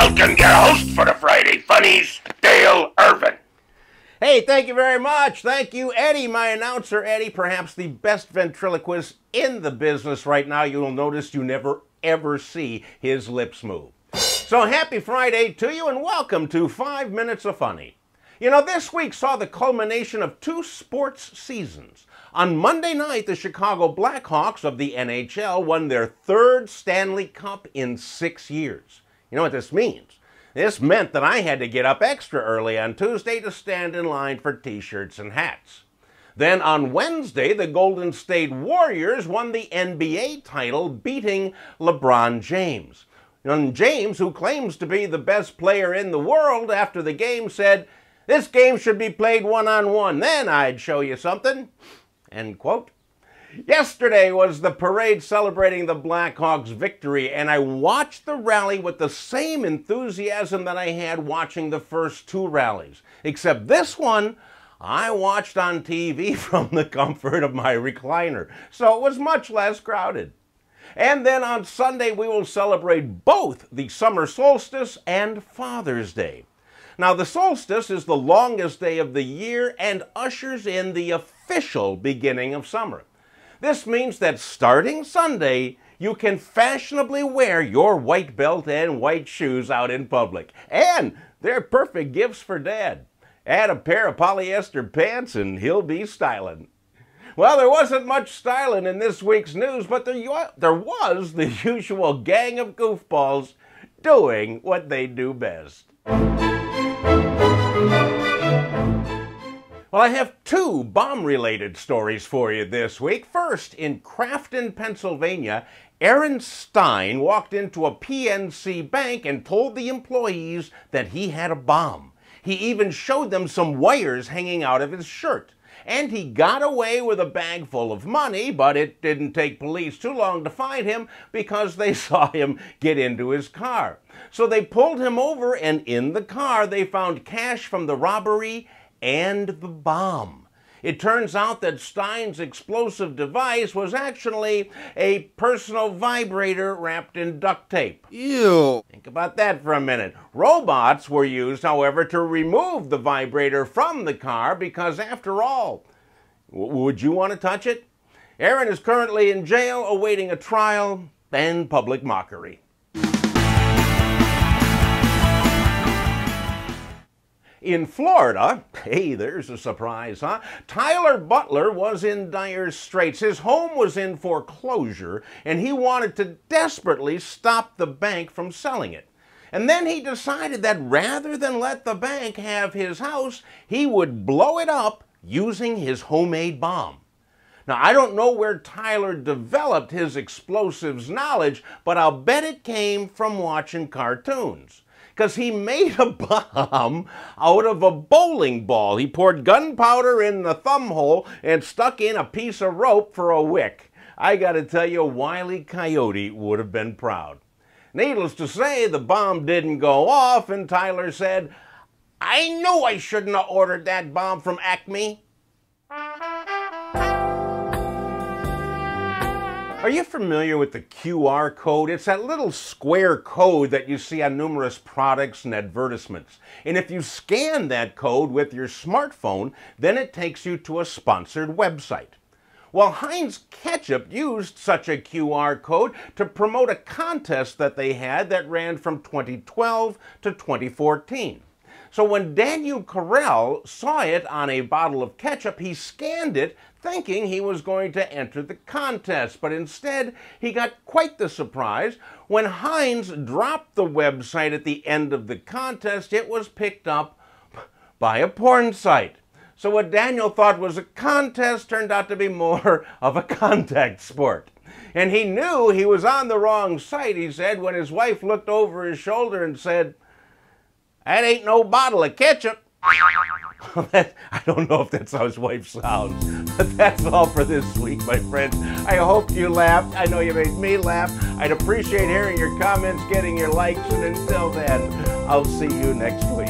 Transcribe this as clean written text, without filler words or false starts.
welcome your host for the Friday Funnies, Dale Irvin. Hey, thank you very much. Thank you, Eddie, my announcer, Eddie, perhaps the best ventriloquist in the business right now. You'll notice you never, ever see his lips move. So happy Friday to you and welcome to 5 Minutes of Funny. You know, this week saw the culmination of 2 sports seasons. On Monday night, the Chicago Blackhawks of the NHL won their 3rd Stanley Cup in 6 years. You know what this means? This meant that I had to get up extra early on Tuesday to stand in line for t-shirts and hats. Then on Wednesday, the Golden State Warriors won the NBA title, beating LeBron James. And James, who claims to be the best player in the world, after the game said, "This game should be played one-on-one, then I'd show you something." End quote. Yesterday was the parade celebrating the Blackhawks' victory, and I watched the rally with the same enthusiasm that I had watching the first 2 rallies. Except this one, I watched on TV from the comfort of my recliner, so it was much less crowded. And then on Sunday, we will celebrate both the summer solstice and Father's Day. Now, the solstice is the longest day of the year and ushers in the official beginning of summer. This means that starting Sunday, you can fashionably wear your white belt and white shoes out in public. And they're perfect gifts for Dad. Add a pair of polyester pants and he'll be styling. Well, there wasn't much styling in this week's news, but there was the usual gang of goofballs doing what they do best. Well, I have 2 bomb-related stories for you this week. First, in Crafton, Pennsylvania, Aaron Stein walked into a PNC bank and told the employees that he had a bomb. He even showed them some wires hanging out of his shirt. And he got away with a bag full of money, but it didn't take police too long to find him because they saw him get into his car. So they pulled him over, and in the car they found cash from the robbery and the bomb. It turns out that Stein's explosive device was actually a personal vibrator wrapped in duct tape. Ew. Think about that for a minute. Robots were used, however, to remove the vibrator from the car because, after all, would you want to touch it? Aaron is currently in jail awaiting a trial and public mockery. In Florida, hey, there's a surprise, huh? Tyler Butler was in dire straits. His home was in foreclosure, and he wanted to desperately stop the bank from selling it. And then he decided that rather than let the bank have his house, he would blow it up using his homemade bomb. Now, I don't know where Tyler developed his explosives knowledge, but I'll bet it came from watching cartoons. Because he made a bomb out of a bowling ball. He poured gunpowder in the thumb hole and stuck in a piece of rope for a wick. I gotta tell you, Wile E. Coyote would have been proud. Needless to say, the bomb didn't go off, and Tyler said, "I knew I shouldn't have ordered that bomb from Acme." Are you familiar with the QR code? It's that little square code that you see on numerous products and advertisements. And if you scan that code with your smartphone, then it takes you to a sponsored website. Well, Heinz Ketchup used such a QR code to promote a contest that they had that ran from 2012 to 2014. So when Daniel Carell saw it on a bottle of ketchup, he scanned it thinking he was going to enter the contest. But instead, he got quite the surprise. When Heinz dropped the website at the end of the contest, it was picked up by a porn site. So what Daniel thought was a contest turned out to be more of a contact sport. And he knew he was on the wrong site, he said, when his wife looked over his shoulder and said, "That ain't no bottle of ketchup." I don't know if that's how his wife sounds, but that's all for this week, my friends. I hope you laughed. I know you made me laugh. I'd appreciate hearing your comments, getting your likes, and until then, I'll see you next week.